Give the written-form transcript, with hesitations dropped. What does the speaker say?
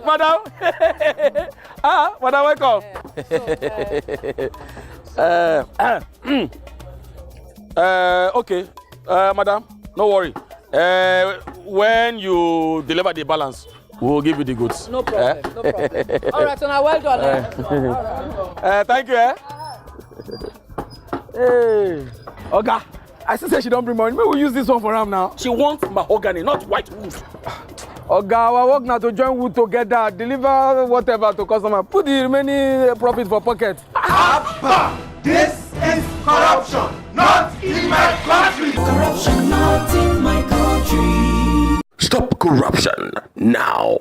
Madam. Madam, welcome. Okay. Madam, no worry. When you deliver the balance, we'll give you the goods. No problem. No problem. All right, so now well done. Thank you. Hey. Oga, I still say she don't bring money. Maybe we'll use this one for him now. She wants mahogany, not white wood. Oga, our work now to join wood together, deliver whatever to customer. Put the remaining profit for pocket. Abba, this is corruption, not in my country. Corruption not in my country. Stop corruption now.